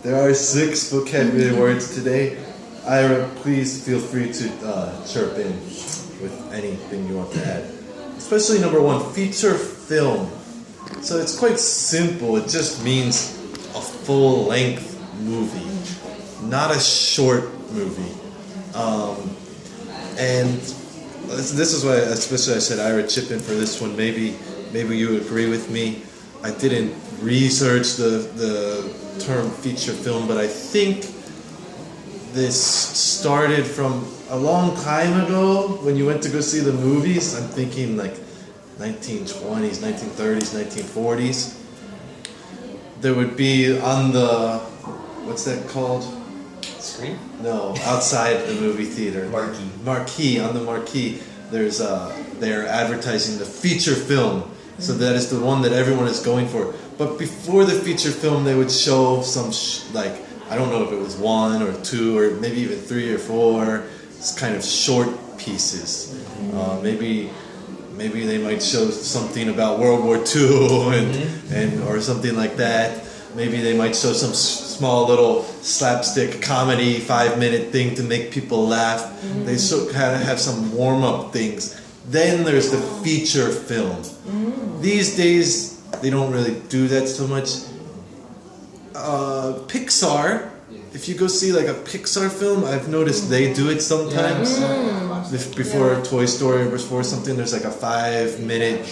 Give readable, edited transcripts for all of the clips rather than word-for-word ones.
There are 6 vocabulary words today. Ira, please feel free to chirp in with anything you want to add. Especially number 1, feature film. So it's quite simple. It just means a full-length movie, not a short movie. And this is why, especially I said, Ira, chip in for this one. Maybe you agree with me. I didn't research the term feature film, but I think this started from a long time ago when you went to go see the movies. I'm thinking like 1920s, 1930s, 1940s. There would be on the, what's that called? Screen? No, outside the movie theater. Marquee. On the marquee, there's they're advertising the feature film. So that is the one that everyone is going for. But before the feature film, they would show some like, I don't know if it was 1 or 2 or maybe even 3 or 4. It's kind of short pieces. Maybe they might show something about World War II and or something like that. Maybe they might show some small little slapstick comedy 5-minute thing to make people laugh. They kind of have some warm-up things. Then there's the feature film. These days, they don't really do that so much. Pixar, if you go see like a Pixar film, I've noticed they do it sometimes. Before Toy Story or before something, there's like a 5-minute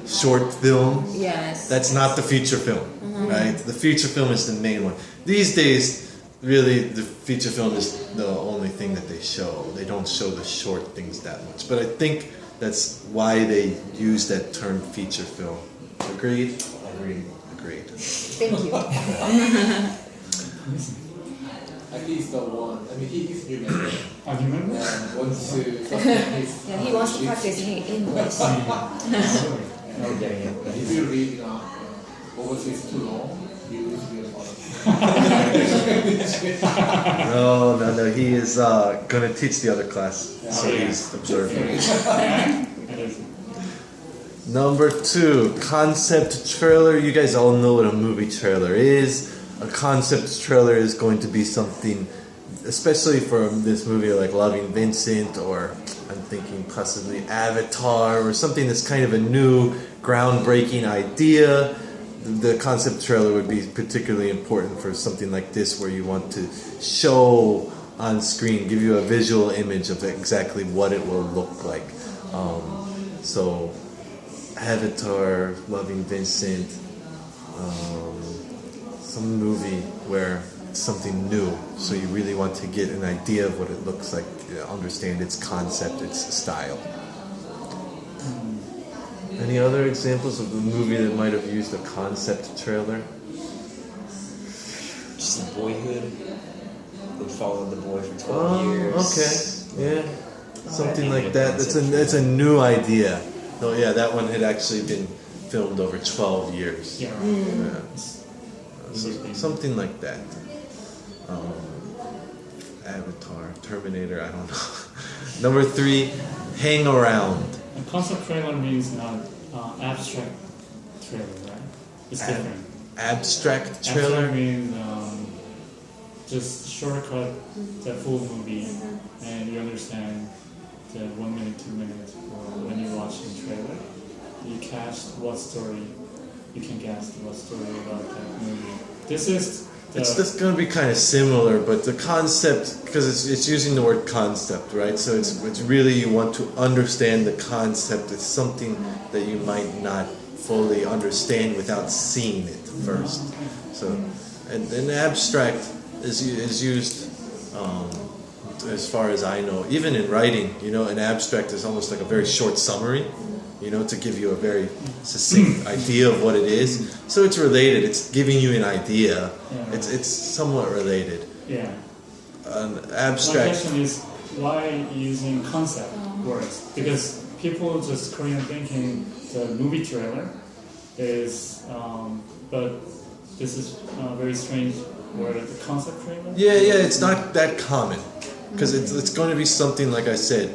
short film. Yes. That's not the feature film, right? The feature film is the main one. These days, really, the feature film is the only thing that they show. They don't show the short things that much. But I think that's why they use that term feature film. Agreed? Agreed. Thank you. I think it's the one. I mean, he is remember. I remember. Wants to. Yeah, he wants to practice English. If you read overseas too long, you will be No. He is going to teach the other class. So he's observing. Number 2, concept trailer. You guys all know what a movie trailer is. A concept trailer is going to be something, especially for this movie like Loving Vincent, or I'm thinking possibly Avatar, or something that's kind of a new, groundbreaking idea. The concept trailer would be particularly important for something like this, where you want to show on screen, give you a visual image of exactly what it will look like. So Avatar, Loving Vincent, some movie where it's something new, so you really want to get an idea of what it looks like, understand its concept, its style. Any other examples of a movie that might have used a concept trailer? Just Boyhood. They followed the boy for 12 years. Okay, yeah, something like that. That's a new idea. Oh yeah, that one had actually been filmed over 12 years. Yeah. So something like that. Avatar, Terminator, I don't know. Number 3, hang around. A concept trailer means not abstract trailer, right? It's different. Abstract trailer? Abstract means just shortcut the full movie, and you understand the 1 minute, 2 minutes, or when you're watching trailer, you catch what story, you can guess what story about that movie. This is It's going to be kind of similar, but the concept, because it's using the word concept, right? So it's really, you want to understand the concept. It's something that you might not fully understand without seeing it first. So, and abstract is used, as far as I know, even in writing. An abstract is almost like a very short summary, to give you a very succinct idea of what it is. So it's related. It's giving you an idea. Yeah. It's somewhat related. Yeah. An My abstract. question is, why using concept words? Because people just Korean thinking the movie trailer is, but this is very strange word, the concept trailer. Yeah, it's not that common, because it's going to be something, like I said,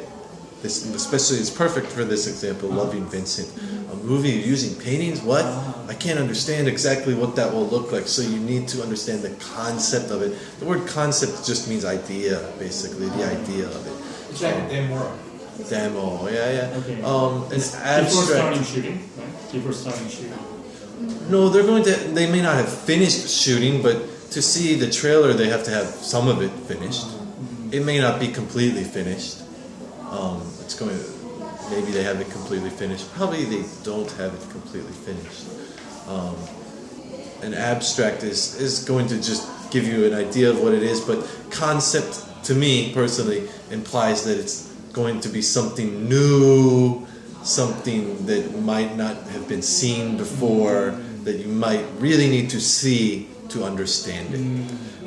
This especially is perfect for this example, Loving Vincent. A movie using paintings? What? I can't understand exactly what that will look like, so you need to understand the concept of it. The word concept just means idea, basically, the idea of it. It's like a demo. Demo, yeah. Okay. An Before starting abstract. shooting, right? Before starting shooting. No, they may not have finished shooting, but to see the trailer, they have to have some of it finished. It may not be completely finished. Maybe they have it completely finished. Probably they don't have it completely finished. An abstract is going to just give you an idea of what it is, but concept to me personally implies that it's going to be something new, something that might not have been seen before, that you might really need to see to understand it.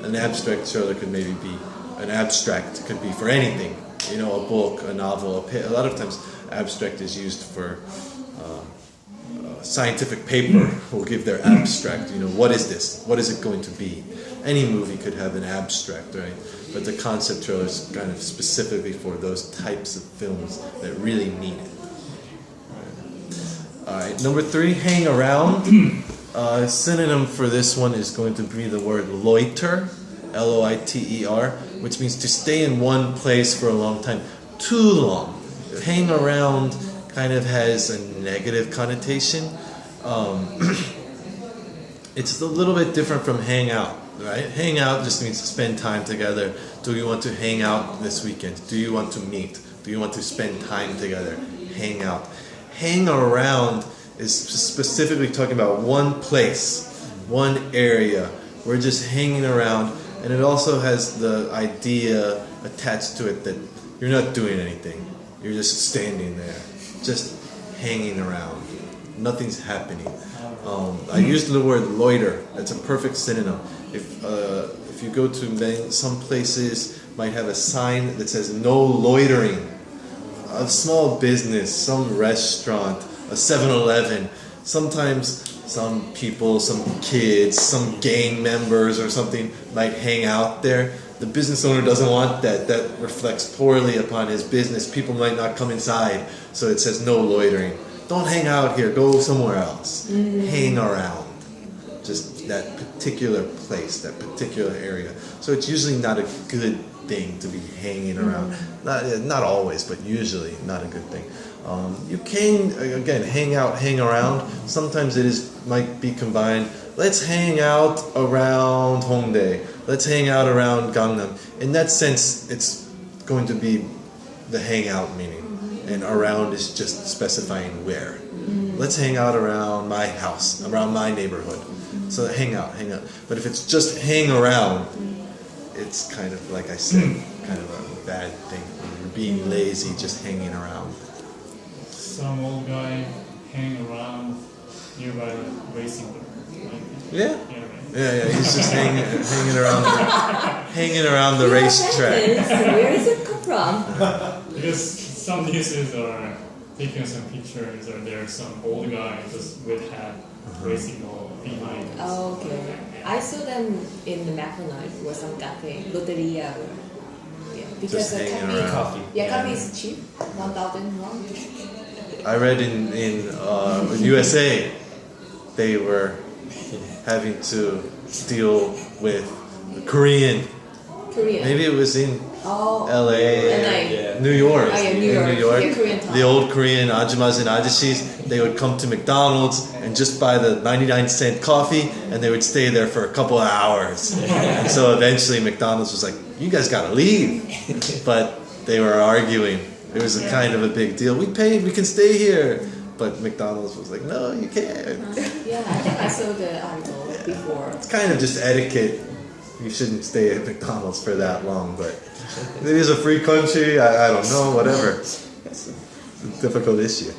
An abstract trailer could maybe be an abstract could be for anything. A book, a novel, a lot of times abstract is used for scientific paper will give their abstract. What is this? What is it going to be? Any movie could have an abstract, right? But the concept trailer is kind of specifically for those types of films that really need it. All right, number 3, hang around. Synonym for this one is going to be the word loiter, Loiter, which means to stay in one place for a long time, too long. Hang around kind of has a negative connotation. It's a little bit different from hang out, right? Hang out just means to spend time together. Do you want to hang out this weekend? Do you want to meet? Do you want to spend time together? Hang out. Hang around is specifically talking about one place, one area. We're just hanging around, and it also has the idea attached to it that you're not doing anything. You're just standing there, just hanging around. Nothing's happening. I used the word loiter. That's a perfect synonym. If you go to some places, might have a sign that says no loitering. A small business, some restaurant, a 7-Eleven. Sometimes some people, some kids, some gang members or something might hang out there. The business owner doesn't want that. That reflects poorly upon his business. People might not come inside. So it says no loitering. Don't hang out here. Go somewhere else. Hang around. Just that particular place, that particular area. So it's usually not a good thing to be hanging around. Not always, but usually not a good thing. You can, again, hang out, hang around. Sometimes might be combined. Let's hang out around Hongdae. Let's hang out around Gangnam. In that sense, it's going to be the hangout meaning. And around is just specifying where. Let's hang out around my house, around my neighborhood. So hang out. But if it's just hang around, it's kind of, like I said, kind of a bad thing. You're being lazy, just hanging around. Some old guy hanging around nearby the racing bar. Yeah. Yeah, He's just hanging around the racetrack. Where does it come from? Because some newses are taking some pictures, or there's some old guy just with hat racing ball behind. Oh, okay. I saw them in the McDonald's or some cafe, Loteria. Yeah, because Just the hanging coffee, around. Coffee. coffee is cheap, 1,000 won. I read in USA, they were having to deal with Korean. Maybe it was in LA, New York. Oh, yeah, In New York. New York. Yeah, Korean talk. The old Korean ajumas and ajishis, they would come to McDonald's and just buy the 99-cent coffee, and they would stay there for a couple of hours. And so eventually McDonald's was like, you guys gotta leave. But they were arguing. It was a kind of a big deal. We paid, we can stay here. But McDonald's was like, no, you can't. Yeah, I think I saw the article before. It's kind of just etiquette. You shouldn't stay at McDonald's for that long, but it is a free country. I don't know, whatever. It's a difficult issue.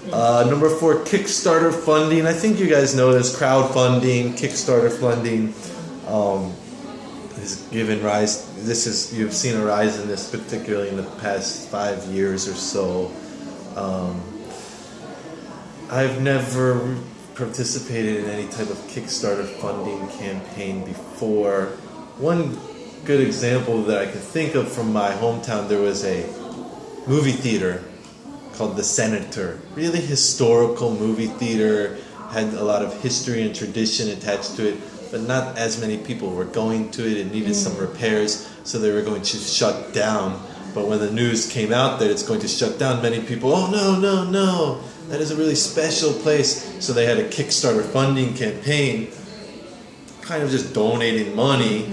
Number 4, Kickstarter funding. I think you guys know this. Crowdfunding, Kickstarter funding has given rise. You've seen a rise in this, particularly in the past 5 years or so. I've never participated in any type of Kickstarter funding campaign before. One good example that I can think of from my hometown, there was a movie theater called the Senator. Really historical movie theater, had a lot of history and tradition attached to it, but not as many people were going to it. It needed some repairs, so they were going to shut down. But when the news came out that it's going to shut down, many people, oh no, that is a really special place. So they had a Kickstarter funding campaign, kind of just donating money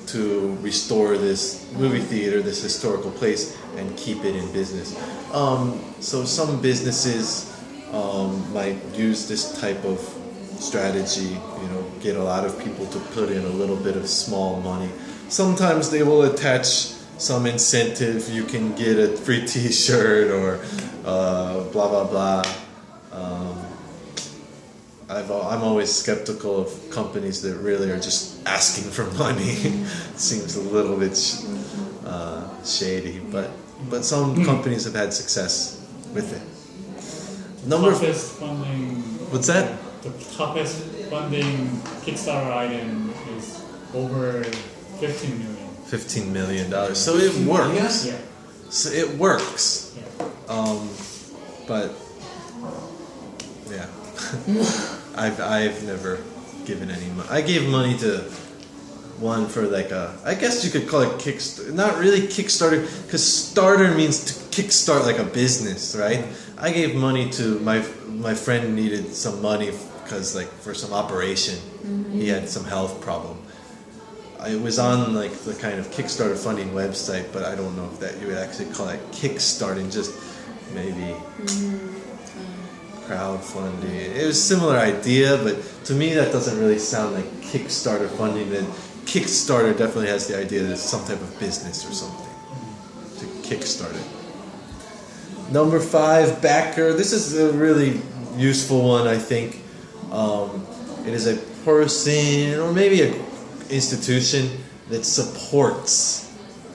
to restore this movie theater, this historical place, and keep it in business. So some businesses might use this type of strategy, get a lot of people to put in a little bit of small money. Sometimes they will attach some incentive. You can get a free t-shirt or blah blah blah. I'm always skeptical of companies that really are just asking for money. It seems a little bit shady, but some companies have had success with it. Toughest funding. What's that? The toughest funding Kickstarter item is over 15 million. $15 million. So it works. Yeah. So it works. Yeah. But yeah, I've never given any money. I gave money to one for like I guess you could call it Kickstarter. Not really Kickstarter, because starter means to kickstart like a business, right? I gave money to my friend needed some money because like for some operation. He had some health problem. It was on like the kind of Kickstarter funding website, but I don't know if that you would actually call it kickstarting, just maybe crowdfunding. It was a similar idea, but to me that doesn't really sound like Kickstarter funding. Then Kickstarter definitely has the idea that it's some type of business or something to kickstart it. Number 5, backer. This is a really useful one, I think. It is a person or maybe a institution that supports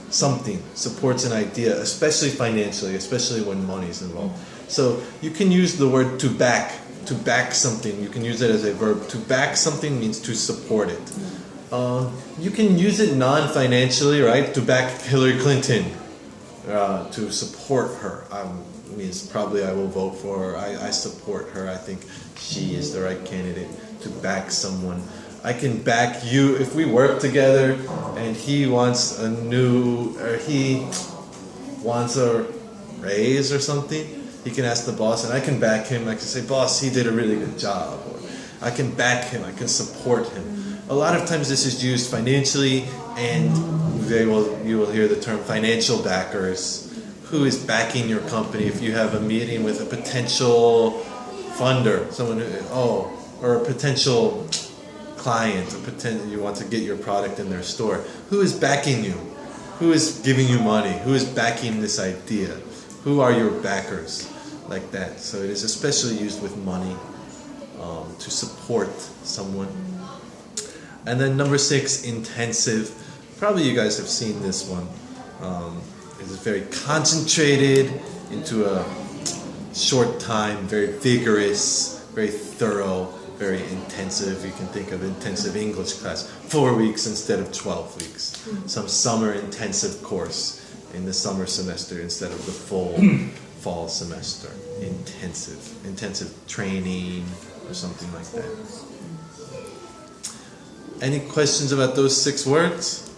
something, supports an idea, especially financially, especially when money is involved. So you can use the word to back something. You can use it as a verb. To back something means to support it. You can use it non-financially, right? To back Hillary Clinton, to support her. Means probably I will vote for her. I support her. I think she is the right candidate. To back someone. I can back you if we work together and he wants a raise or something. He can ask the boss and I can back him. I can say, boss, he did a really good job. Or I can back him. I can support him. A lot of times this is used financially, and you will hear the term financial backers. Who is backing your company? If you have a meeting with a potential funder, or a potential client, you want to get your product in their store. Who is backing you? Who is giving you money? Who is backing this idea? Who are your backers? Like that. So it is especially used with money to support someone. And then number 6, intensive. Probably you guys have seen this one. It is very concentrated into a short time, very vigorous, very thorough, very intensive. You can think of intensive English class, 4 weeks instead of 12 weeks. Some summer intensive course in the summer semester instead of the full fall semester. Intensive training or something like that. Any questions about those 6 words?